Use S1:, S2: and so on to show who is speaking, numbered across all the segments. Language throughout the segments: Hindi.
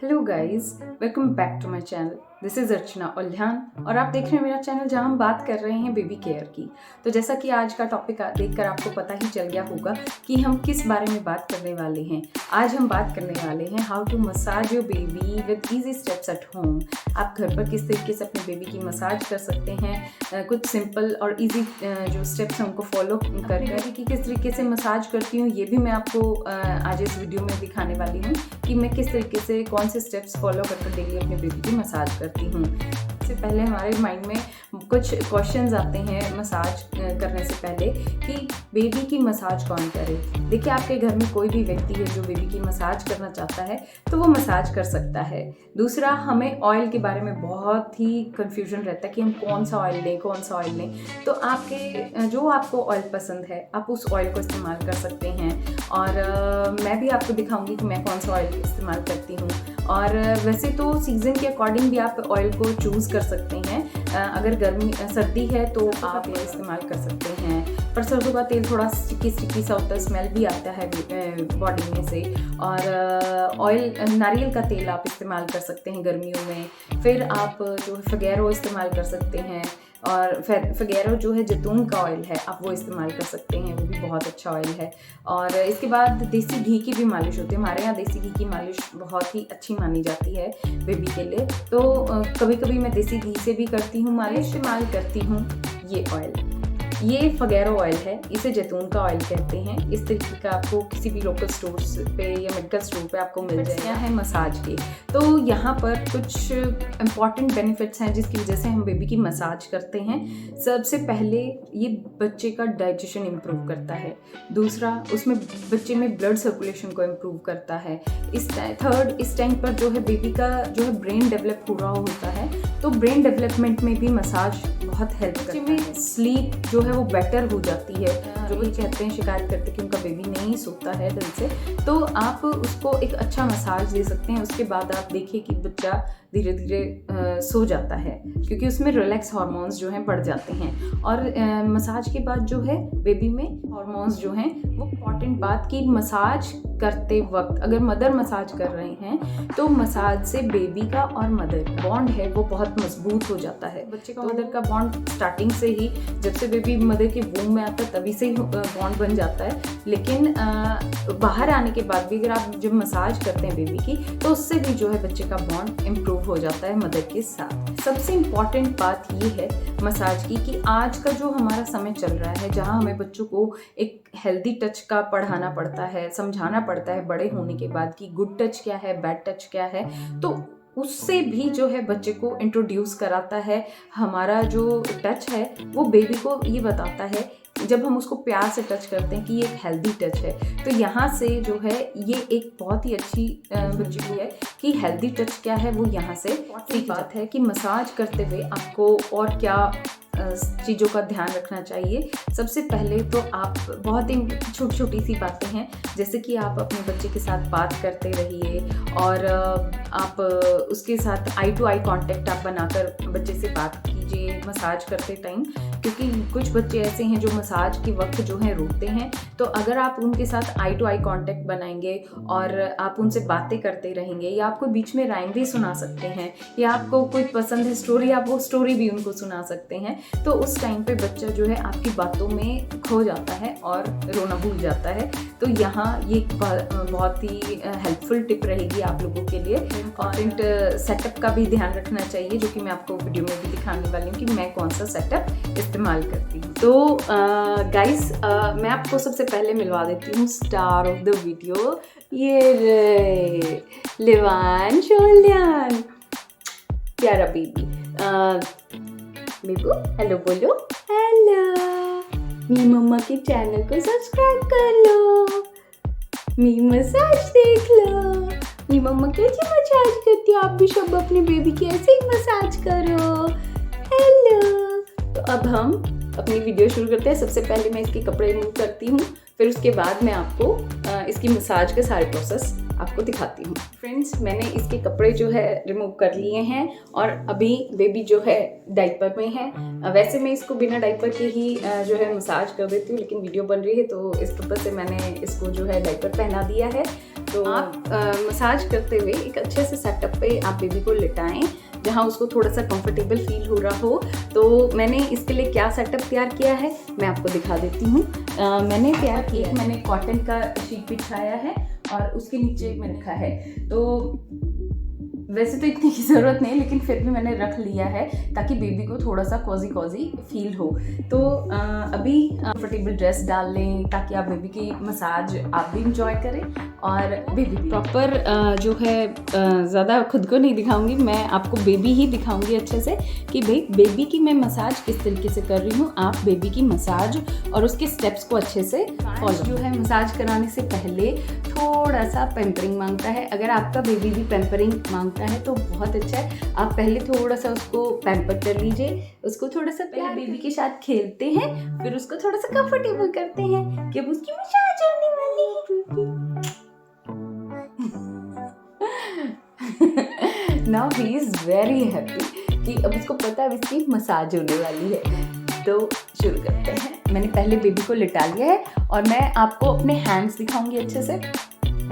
S1: Hello guys, welcome back to my channel. This is Archana Ulhan और आप देख रहे हैं मेरा चैनल जहां हम बात कर रहे हैं बेबी केयर की। तो जैसा कि आज का टॉपिक देखकर आपको पता ही चल गया होगा कि हम किस बारे में बात करने वाले हैं। आज हम बात करने वाले हैं how to massage your baby with easy steps at home. आप घर पर किस तरीके से अपने बेबी की मसाज कर सकते हैं। कुछ सिंपल और ईजी जो स्टेप्स हैं उनको फॉलो करके कि किस तरीके से मसाज करती हूँ, ये भी मैं आपको आज इस वीडियो में दिखाने वाली हूँ कि मैं किस तरीके से कौन से स्टेप्स फॉलो करके डेली अपने बेबी की मसाज करती हूँ। इससे पहले हमारे माइंड में कुछ क्वेश्चंस आते हैं मसाज करने से पहले कि बेबी की मसाज कौन करे। देखिए, आपके घर में कोई भी व्यक्ति है जो बेबी की मसाज करना चाहता है तो वो मसाज कर सकता है। दूसरा, हमें ऑयल के बारे में बहुत ही कन्फ्यूजन रहता है कि हम कौन सा ऑयल लें। तो आपको ऑयल पसंद है आप उस ऑयल को इस्तेमाल कर सकते हैं और मैं भी आपको दिखाऊंगी कि मैं कौन सा ऑयल इस्तेमाल करती हूँ। और वैसे तो सीज़न के अकॉर्डिंग भी आप ऑयल को चूज़ कर सकते हैं। अगर सर्दी है तो आप ये इस्तेमाल कर सकते हैं, पर सरसों का तेल थोड़ा स्टिकी सा होता है, स्मेल भी आता है बॉडी में से। और ऑयल नारियल का तेल आप इस्तेमाल कर सकते हैं गर्मियों में। फिर आप जो है फगेरो इस्तेमाल कर सकते हैं, और फगेरो जो है जैतून का ऑयल है आप वो इस्तेमाल कर सकते हैं, वो भी बहुत अच्छा ऑयल है। और इसके बाद देसी घी की भी मालिश होती है। हमारे यहाँ देसी घी की मालिश बहुत ही अच्छी मानी जाती है बेबी के लिए। तो कभी कभी मैं देसी घी से भी करती हूँ मालिश। इस्तेमाल करती हूँ ये ऑयल, ये फगेरो ऑयल है, इसे जैतून का ऑयल कहते हैं। इस तरीके का आपको किसी भी लोकल स्टोर्स पे या मेडिकल स्टोर पे आपको मिल जाएगा। है मसाज के, तो यहाँ पर कुछ इम्पॉर्टेंट बेनिफिट्स हैं जिसकी वजह से हम बेबी की मसाज करते हैं। सबसे पहले ये बच्चे का डाइजेशन इम्प्रूव करता है। दूसरा, उसमें बच्चे में ब्लड सर्कुलेशन को इम्प्रूव करता है। इस टाइम पर जो है बेबी का जो है ब्रेन डेवलप हो रहा होता है, तो ब्रेन डेवलपमेंट में भी मसाज बहुत हेल्प करती है। स्लीप जो है वो बेटर हो जाती है। जो भी कहते हैं, शिकायत करते हैं कि उनका बेबी नहीं सोता है ढंग से, तो आप उसको एक अच्छा मसाज दे सकते हैं। उसके बाद आप देखिए कि बच्चा धीरे धीरे सो जाता है, क्योंकि उसमें रिलैक्स हार्मोन्स जो हैं बढ़ जाते हैं। और मसाज के बाद जो है बेबी में हार्मोन्स जो हैं वो इम्पॉर्टेंट बात कि मसाज करते वक्त अगर मदर मसाज कर रहे हैं तो मसाज से बेबी का और मदर बॉन्ड है वो बहुत मजबूत हो जाता है। बच्चे का मदर का बॉन्ड स्टार्टिंग से ही, जब से बेबी मदर के वूम में आता है तभी से ही बॉन्ड बन जाता है। लेकिन बाहर आने के बाद भी अगर आप जब मसाज करते हैं बेबी की, तो उससे भी जो है बच्चे का बॉन्ड इम्प्रूव हो जाता है मदर के साथ। सबसे इम्पॉर्टेंट बात ये है मसाज की कि आज का जो हमारा समय चल रहा है, जहाँ हमें बच्चों को एक हेल्दी टच का पढ़ाना पड़ता है, समझाना पड़ता है बड़े होने के बाद कि गुड टच क्या है, बैड टच क्या है, तो उससे भी जो है बच्चे को इंट्रोड्यूस कराता है। हमारा जो टच है वो बेबी को ये बताता है, जब हम उसको प्यार से टच करते हैं कि ये एक हेल्दी टच है। तो यहाँ से जो है ये एक बहुत ही अच्छी बच्चे को है कि हेल्दी टच क्या है वो यहाँ से सीख बात है कि मसाज करते हुए आपको और क्या चीज़ों का ध्यान रखना चाहिए। सबसे पहले तो आप बहुत ही छोटी छोटी सी बातें हैं, जैसे कि आप अपने बच्चे के साथ बात करते रहिए और आप उसके साथ आई टू आई कांटेक्ट आप बनाकर बच्चे से बात कीजिए मसाज करते टाइम, क्योंकि कुछ बच्चे ऐसे हैं जो मसाज के वक्त जो है रोते हैं। तो अगर आप उनके साथ आई टू आई कांटेक्ट बनाएंगे और आप उनसे बातें करते रहेंगे, या आपको बीच में राइम भी सुना सकते हैं, या आपको कोई पसंद है स्टोरी, आप वो स्टोरी भी उनको सुना सकते हैं, तो उस टाइम पे बच्चा जो है आपकी बातों में खो जाता है और रोना भूल जाता है। तो यहाँ ये बहुत ही हेल्पफुल टिप रहेगी आप लोगों के लिए। इम्पॉर्टेंट सेटअप का भी ध्यान रखना चाहिए, जो कि मैं आपको वीडियो में भी दिखाने वाली हूँ कि मैं कौन सा सेटअप इस्तेमाल करती हूँ। तो गाइस, मैं आपको सबसे पहले मिलवा देती हूँ स्टार ऑफ द वीडियो, ये रे लिवान शोल्यान, प्यारा बेबी। बेबू हेलो बोलो, हेलो। मी मम्मा के चैनल को सब्सक्राइब कर लो, मी मसाज देख लो। मी मम्मा कैसे मसाज करती है, आप भी सब अपने बेबी की ऐसे ही मसाज करो। हेलो। तो अब हम अपनी वीडियो शुरू करते हैं। सबसे पहले मैं इसके कपड़े रिमूव करती हूँ, फिर उसके बाद मैं आपको इसकी मसाज के सारे प्रोसेस आपको दिखाती हूँ। फ्रेंड्स, मैंने इसके कपड़े जो है रिमूव कर लिए हैं और अभी बेबी जो है डाइपर में है। वैसे मैं इसको बिना डाइपर के ही जो है मसाज कर देती हूँ, लेकिन वीडियो बन रही है तो इस पर्पज़ से मैंने इसको जो है डाइपर पहना दिया है। तो आप मसाज करते हुए एक अच्छे से सेटअप पे आप बेबी को लिटाएं जहाँ उसको थोड़ा सा कंफर्टेबल फील हो रहा हो। तो मैंने इसके लिए क्या सेटअप तैयार किया है मैं आपको दिखा देती हूँ। मैंने तैयार किया, मैंने कॉटन का शीट बिछाया है और उसके नीचे में रखा है। तो वैसे तो इतनी की ज़रूरत नहीं, लेकिन फिर भी मैंने रख लिया है ताकि बेबी को थोड़ा सा कॉजी फील हो। तो अभी कंफर्टेबल ड्रेस डाल लें ताकि आप बेबी की मसाज आप भी इंजॉय करें और बेबी भी प्रॉपर जो है ज़्यादा खुद को नहीं दिखाऊंगी, मैं आपको बेबी ही दिखाऊंगी अच्छे से कि भाई बेबी की मैं मसाज किस तरीके से कर रही हूँ। आप बेबी की मसाज और उसके स्टेप्स को अच्छे से फॉलो। जो है मसाज कराने से पहले थोड़ा सा पैम्परिंग मांगता है। अगर आपका बेबी भी पैम्परिंग मांगता है तो बहुत अच्छा है, आप पहले थोड़ा सा उसको पैम्पर कर लीजिए, उसको थोड़ा सा प्यार बेबी के साथ खेलते हैं, फिर उसको थोड़ा सा कंफर्टेबल करते हैं कि अब उसकी मसाज होने वाली है। Now he is very happy कि अब उसको पता है इसकी मसाज होने वाली है। तो शुरू करते हैं। मैंने पहले बेबी को लिटा लिया है और मैं आपको अपने हैंड्स दिखाऊंगी अच्छे से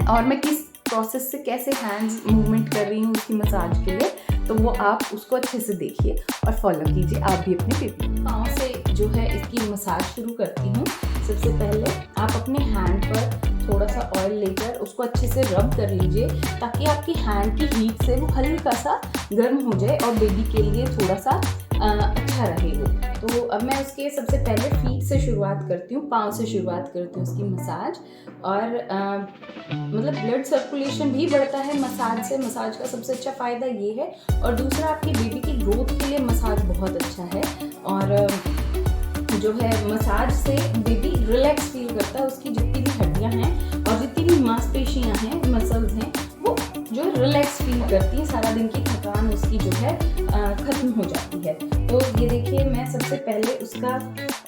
S1: और मैं किस प्रोसेस से कैसे हैंड्स मूवमेंट कर रही हूँ उसकी मसाज के लिए। तो वो आप उसको अच्छे से देखिए और फॉलो कीजिए आप भी अपने बेबी। पाँव से जो है इसकी मसाज शुरू करती हूँ। सबसे पहले आप अपने हैंड पर थोड़ा सा ऑयल लेकर उसको अच्छे से रब कर लीजिए ताकि आपकी हैंड की हीट से वो हल्का सा गर्म हो जाए और बेबी के लिए थोड़ा सा अच्छा रहे वो। तो अब मैं उसके सबसे पहले फीट से शुरुआत करती हूँ, पाँव से शुरुआत करती हूँ उसकी मसाज। और मतलब ब्लड सर्कुलेशन भी बढ़ता है मसाज से। मसाज का सबसे अच्छा फ़ायदा ये है। और दूसरा आपकी बेबी की ग्रोथ के लिए मसाज बहुत अच्छा है। और जो है मसाज से बेबी रिलैक्स फील करता है, उसकी जितनी भी हड्डियाँ हैं और जितनी भी मांसपेशियाँ हैं, मसल्स हैं, वो जो है रिलैक्स फील करती है। सारा दिन की थकान उसकी जो है ख़त्म हो जाती है। तो ये देखिए मैं सबसे पहले उसका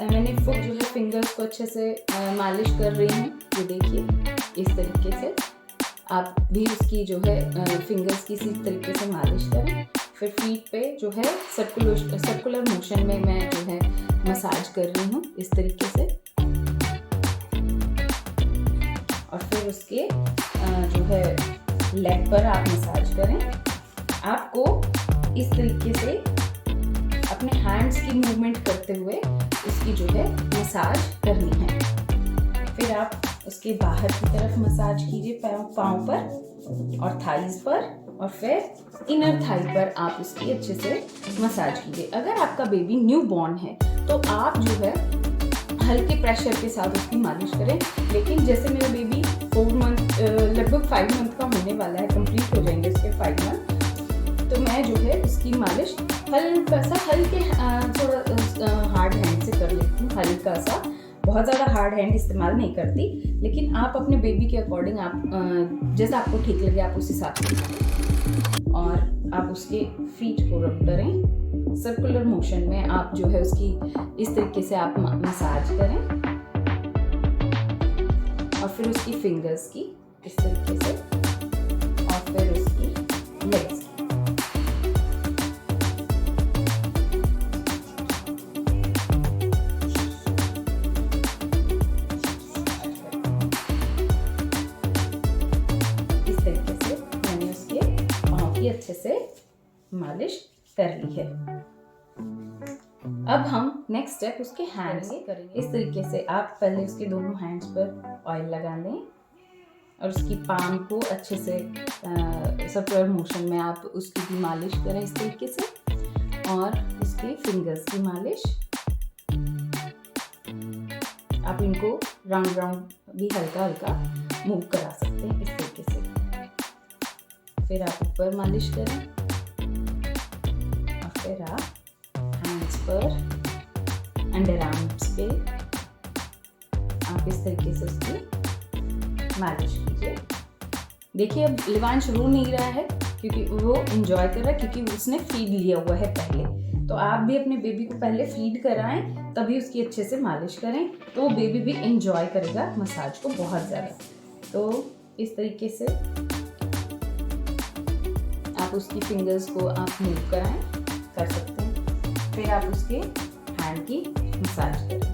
S1: मैंने फुट जो है फिंगर्स को अच्छे से मालिश कर रही हूँ। ये देखिए इस तरीके से आप भी उसकी जो है फिंगर्स की इसी तरीके से मालिश करें। फिर फीट पे जो है सर्कुलर मोशन में मैं जो है मसाज कर रही हूँ इस तरीके से। और फिर उसके जो है लेग पर आप मसाज करें। आपको इस तरीके से अपने हैंड्स की मूवमेंट करते हुए उसकी जो है मसाज करनी है। फिर आप उसके बाहर की तरफ मसाज कीजिए पाँव पर और थाइज पर, और फिर इनर थाई पर आप उसकी अच्छे से मसाज कीजिए। अगर आपका बेबी न्यू बॉर्न है तो आप जो है हल्के प्रेशर के साथ उसकी मालिश करें। लेकिन जैसे मेरा बेबी 4 मंथ लगभग 5 मंथ का होने वाला है, कंप्लीट हो जाएंगे उसके 5 मंथ, तो मैं जो है उसकी मालिश हल्का सा थोड़ा हार्ड हैंड से कर लेती हूँ। हल्का सा, बहुत ज़्यादा हार्ड हैंड इस्तेमाल नहीं करती, लेकिन आप अपने बेबी के अकॉर्डिंग आप जैसा आपको ठीक लगे आप उस हिसाब से। और आप उसके फीट को रब करें सर्कुलर मोशन में। आप जो है उसकी इस तरीके से आप मसाज करें और फिर उसकी फिंगर्स की इस तरीके से और फिर उसकी लेग्स की। इस तरीके से मैंने उसके पाँव की अच्छे से मालिश कर ली है। अब हम नेक्स्ट स्टेप उसके हैंड्स करेंगे। इस तरीके से आप पहले उसके दोनों हैंड्स पर ऑयल लगा लें और उसकी पाम को अच्छे से सर्कुलर मोशन में आप उसकी भी मालिश करें इस तरीके से, और उसके फिंगर्स की मालिश। आप इनको राउंड राउंड भी हल्का हल्का मूव करा सकते हैं इस तरीके से। फिर आप ऊपर मालिश करें और फिर आप हैंड्स पर, अंडर आर्म्स पे आप इस तरीके से उसकी मालिश कीजिए। देखिए अब लिवांश रो नहीं रहा है क्योंकि वो एंजॉय कर रहा है, क्योंकि उसने फीड लिया हुआ है पहले। तो आप भी अपने बेबी को पहले फीड कराएं तभी उसकी अच्छे से मालिश करें, तो वो बेबी भी एंजॉय करेगा मसाज को बहुत ज़्यादा। तो इस तरीके से आप उसकी फिंगर्स को आप मूव कर सकते हैं। फिर आप उसके हैंड की मसाज करें।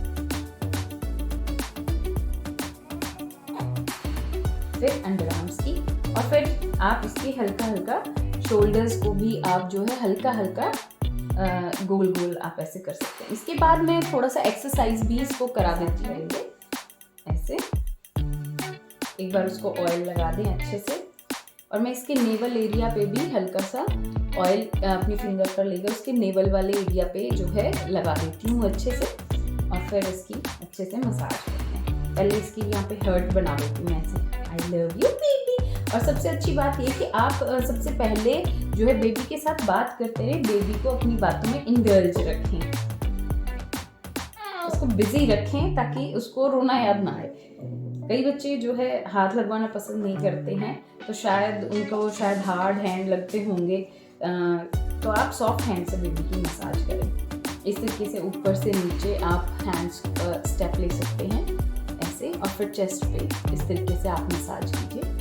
S1: फिर अंडर आर्म्स की, और फिर आप इसके हल्का हल्का शोल्डर्स को भी आप जो है हल्का हल्का गोल गोल आप ऐसे कर सकते हैं। इसके बाद मैं थोड़ा सा एक्सरसाइज भी इसको करा देती हूँ। ऐसे एक बार उसको ऑयल लगा दें अच्छे से, और मैं इसके नेवल एरिया पे भी हल्का सा ऑयल अपनी फिंगर पर लेकर उसके नेवल वाले एरिया पे जो है लगा देती हूँ अच्छे से, और फिर इसकी अच्छे से मसाज करते हैं। पहले इसकी यहाँ पे हर्ट बना देती हूँ ऐसे, आई लव यू बेबी। और सबसे अच्छी बात ये कि आप सबसे पहले जो है बेबी के साथ बात करते रहे, बेबी को अपनी बातों में इंडल्ज रखें, उसको बिजी रखें ताकि उसको रोना याद ना आए। कई बच्चे जो है हाथ लगवाना पसंद नहीं करते हैं, तो शायद उनको शायद हार्ड हैंड लगते होंगे, तो आप सॉफ्ट हैंड से बेबी की मसाज करें। इस तरीके से ऊपर से नीचे आप हैंड्स स्टेप ले सकते हैं ऐसे, और फिर चेस्ट पे इस तरीके से आप मसाज कीजिए।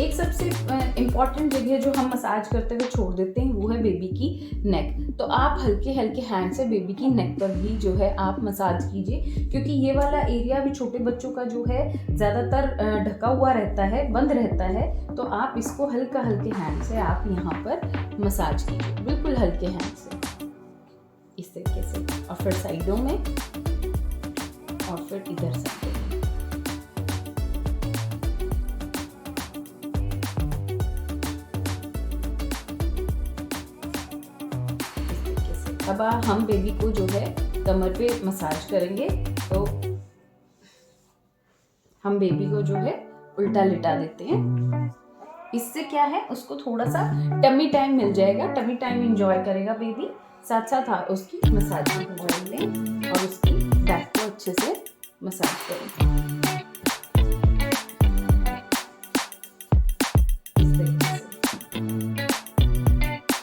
S1: एक सबसे इम्पॉर्टेंट जगह जो हम मसाज करते हुए छोड़ देते हैं वो है बेबी की नेक। तो आप हल्के हल्के हैंड से बेबी की नेक पर भी जो है आप मसाज कीजिए, क्योंकि ये वाला एरिया भी छोटे बच्चों का जो है ज़्यादातर ढका हुआ रहता है, बंद रहता है। तो आप इसको हल्का हल्के हैंड से आप यहाँ पर मसाज कीजिए, बिल्कुल हल्के हैंड से इस तरीके से, और फिर साइडों में, और फिर इधर साइड में। अब हम बेबी को जो है कमर पे मसाज करेंगे। तो हम बेबी को जो है उल्टा लिटा देते हैं। इससे क्या है, उसको थोड़ा सा टमी टाइम मिल जाएगा, टमी टाइम एंजॉय करेगा बेबी, साथ साथ उसकी मसाज भी हो जाएगी, और उसकी बैक को अच्छे से मसाज करें।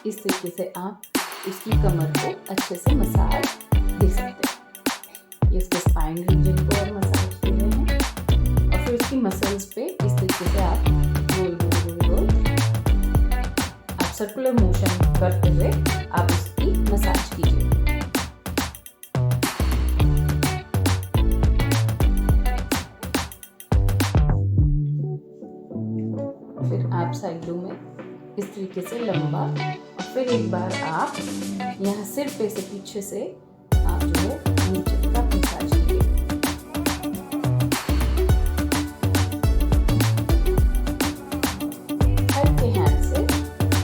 S1: इस तरीके से आप इसकी कमर को अच्छे से मसाज दे सकते हैं। ये इसके स्पाइन रीजन को और मसाज दे रहे हैं, और फिर इसकी मसल्स पे इस तरीके से आप गोल गोल गोल गोल आप सर्कुलर मोशन करते हुए आप इसकी मसाज कीजिए। फिर आप साइडों में इस तरीके से लंबा, और फिर एक बार आप यहाँ सिर पे से पीछे से आप जो है नीचे तक मसाज कीजिए। हल्के हैंड से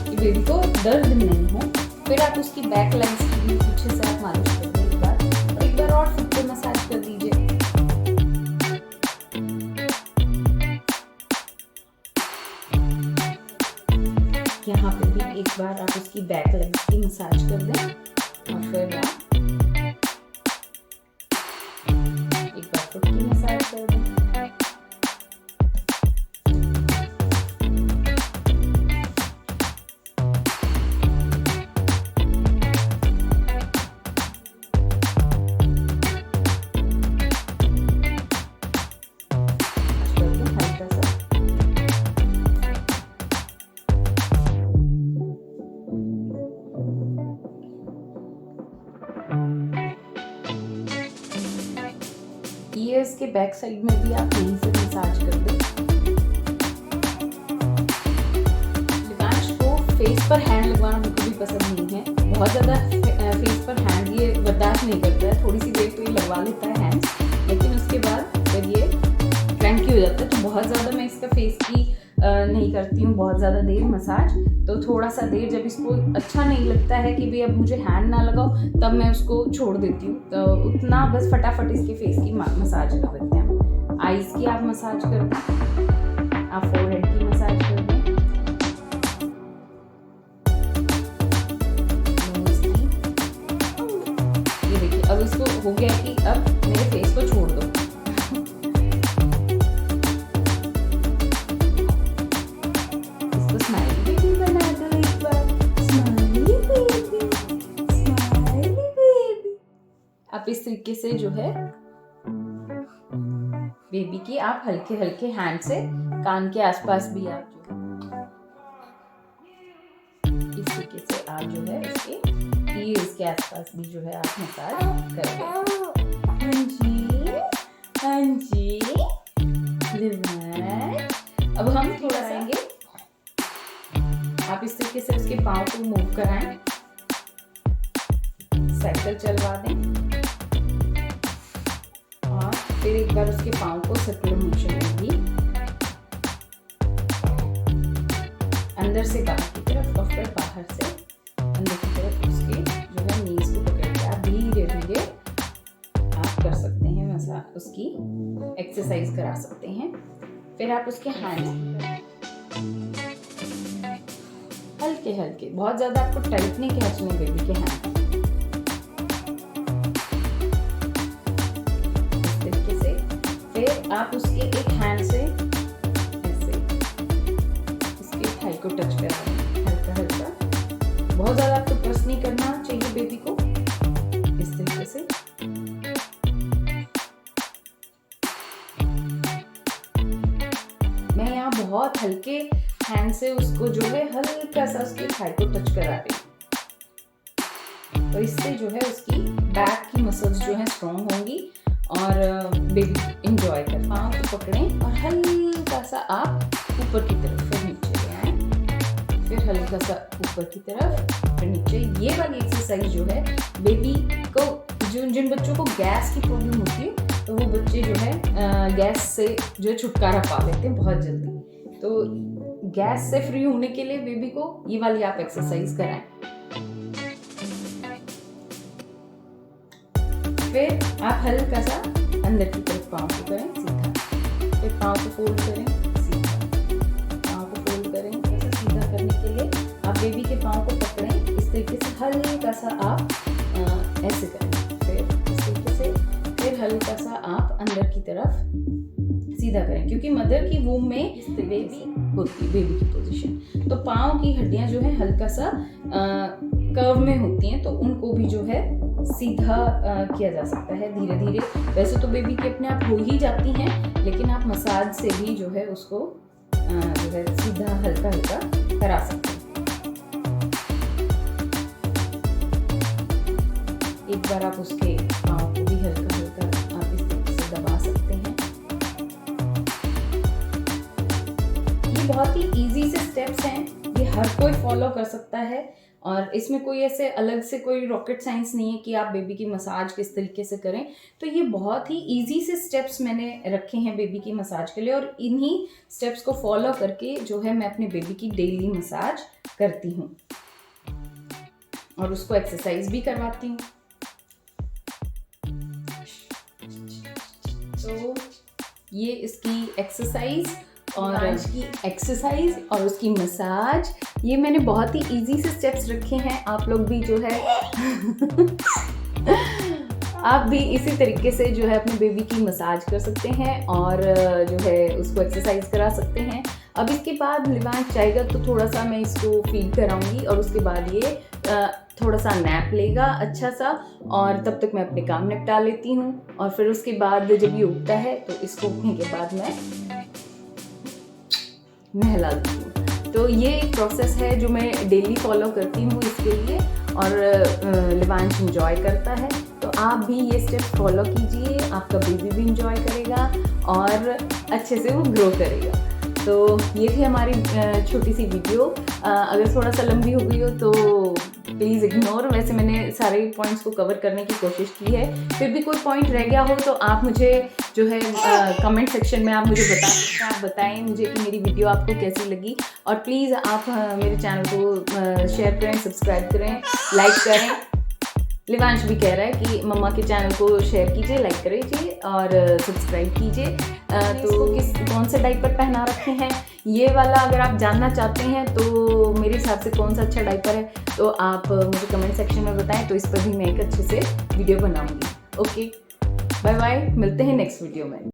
S1: कि बेबी को दर्द नहीं हो। फिर आप उसकी बैक लेग्स की भी पीछे से आप मालिश कर दें एक बार, और एक बार और फिर पे मसाज कर दीजिए। यहाँ पे भी एक बार आप उसकी बैक लेग्स की मसाज कर दें, और फिर आप एक बार फुट की मसाज कर दें। ईयर्स के बैक साइड में भी आप यहीं से मसाज कर दें। लिबांश को फेस पर हैंड लगवाना बिल्कुल भी पसंद नहीं है, बहुत ज़्यादा फेस पर हैंड ये बर्दाश्त नहीं करता है। थोड़ी सी देर तो ये लगवा लेता है हैंड्स, लेकिन उसके बाद जब ये क्रैंकी हो जाता है तो बहुत ज़्यादा मैं इसका फेस की नहीं करती हूँ बहुत ज़्यादा देर मसाज। तो थोड़ा सा देर जब इसको अच्छा नहीं लगता है कि भाई अब मुझे हैंड ना लगाओ, तब मैं उसको छोड़ देती हूँ। तो उतना बस फटाफट इसके फेस की मसाज कर देते हैं। आईज की आप मसाज कर दें, आप फोरहेड की मसाज कर दें, नोज की। ये देखिए अब इसको हो गया कि अब मेरे फेस को छोड़ दो। आप इस तरीके से जो है बेबी की आप हल्के हल्के हैंड से कान के आसपास भी आप जो इस तरीके से आप जो है इसके ईयर्स के आसपास भी जो है आप मसाज करेंगे। हाँ जी लिवांश, अब हम थोड़ा आएंगे, आप इस तरीके से उसके पाँव को मूव कराएं, साइकिल चलवा दें और फिर एक बार उसके पाँव को सर्कुलर मोशन में भी अंदर से बाहर की तरफ और फिर बाहर से अंदर की तरफ उसके जो है नीज को पकड़ के आप धीरे धीरे आप कर सकते हैं, वैसा उसकी एक्सरसाइज करा सकते हैं। फिर आप उसके हैंड हल्के हल्के, बहुत ज्यादा आपको टाइट नहीं खींचने बेबी के हैंड, इस तरीके से। फिर आप उसके एक हैंड से ऐसे उसके थाई को टच करा दें हल्का हल्का, बहुत ज्यादा आपको प्रेस नहीं करना चाहिए बेबी को, इस तरीके से। मैं यहाँ बहुत हल्के हैंड से उसको जो है हल्का सा उसकी थाई को टच करा रही हूँ, तो इससे जो है उसकी बैक की मसल्स जो है स्ट्रॉन्ग होंगी और बेबी एंजॉय कर। पाँव को पकड़ें और हल्का सा आप ऊपर की तरफ फिर नीचे ले आए, फिर हल्का सा ऊपर की तरफ फिर नीचे। ये वाली एक्सरसाइज जो है बेबी को, जिन बच्चों को गैस की प्रॉब्लम होती है तो वो बच्चे जो है गैस से जो है छुटकारा पा लेते हैं बहुत जल्दी, तो गैस से फ्री होने के लिए बेबी को ये वाली आप एक्सरसाइज कराएं। फिर आप हल्का सा अंदर की तरफ पाँव को करें सीधा, फिर पाँव को फोल्ड करें सीधा, पाँव को फोल्ड करें। ऐसा सीधा करने के लिए आप बेबी के पाँव को पकड़ें, इस तरीके से हल्का सा आप ऐसे करें, फिर इस तरीके से, फिर हल्का सा आप अंदर की तरफ सीधा करें, क्योंकि मदर की वूम में इस बेबी होती है, बेबी की पोजीशन, तो पाँव की हड्डियां जो है हल्का सा कर्व में होती हैं, तो उनको भी जो है सीधा किया जा सकता है धीरे धीरे। वैसे तो बेबी की अपने आप हो ही जाती हैं, लेकिन आप मसाज से भी जो है उसको जो है सीधा हल्का हल्का करा सकते हैं। एक बार आप उसके पाँव को भी हल्का हल्का आप इस तरीके से दबा सकते हैं। ये बहुत ही इजी से स्टेप्स हैं, ये हर कोई फॉलो कर सकता है और इसमें कोई ऐसे अलग से कोई रॉकेट साइंस नहीं है कि आप बेबी की मसाज किस तरीके से करें। तो ये बहुत ही इजी से स्टेप्स मैंने रखे हैं बेबी की मसाज के लिए, और इन्हीं स्टेप्स को फॉलो करके जो है मैं अपने बेबी की डेली मसाज करती हूँ और उसको एक्सरसाइज भी करवाती हूँ। तो ये इसकी एक्सरसाइज और की एक्सरसाइज और उसकी मसाज, ये मैंने बहुत ही इजी से स्टेप्स रखे हैं। आप लोग भी जो है आप भी इसी तरीके से जो है अपने बेबी की मसाज कर सकते हैं और जो है उसको एक्सरसाइज करा सकते हैं। अब इसके बाद लिवांश चाहेगा तो थोड़ा सा मैं इसको फीड कराऊंगी और उसके बाद ये थोड़ा सा नैप लेगा अच्छा सा, और तब तक मैं अपने काम निपटा लेती हूँ। और फिर उसके बाद जब ये उठता है तो इसको उठने के बाद मैं नहला देती हूँ। तो ये एक प्रोसेस है जो मैं डेली फॉलो करती हूँ इसके लिए, और लिवांश इंजॉय करता है। तो आप भी ये स्टेप फॉलो कीजिए, आपका बेबी भी इंजॉय करेगा और अच्छे से वो ग्रो करेगा। तो ये थी हमारी छोटी सी वीडियो। अगर थोड़ा सा लंबी हो गई हो तो प्लीज़ इग्नोर, वैसे मैंने सारे पॉइंट्स को कवर करने की कोशिश की है। फिर भी कोई पॉइंट रह गया हो तो आप मुझे जो है कमेंट सेक्शन में आप मुझे बता सकते हैं। आप बताएं मुझे कि मेरी वीडियो आपको कैसी लगी, और प्लीज़ आप मेरे चैनल को शेयर करें, सब्सक्राइब करें, लाइक करें। लिवांश भी कह रहा है कि मम्मा के चैनल को शेयर कीजिए, लाइक करिए और सब्सक्राइब कीजिए। तो कौन से डायपर पहना रखे हैं ये वाला अगर आप जानना चाहते हैं तो मेरे हिसाब से कौन सा अच्छा डायपर है तो आप मुझे कमेंट सेक्शन में बताएं, तो इस पर भी मैं एक अच्छे से वीडियो बनाऊंगी। ओके, बाय बाय, मिलते हैं नेक्स्ट वीडियो में।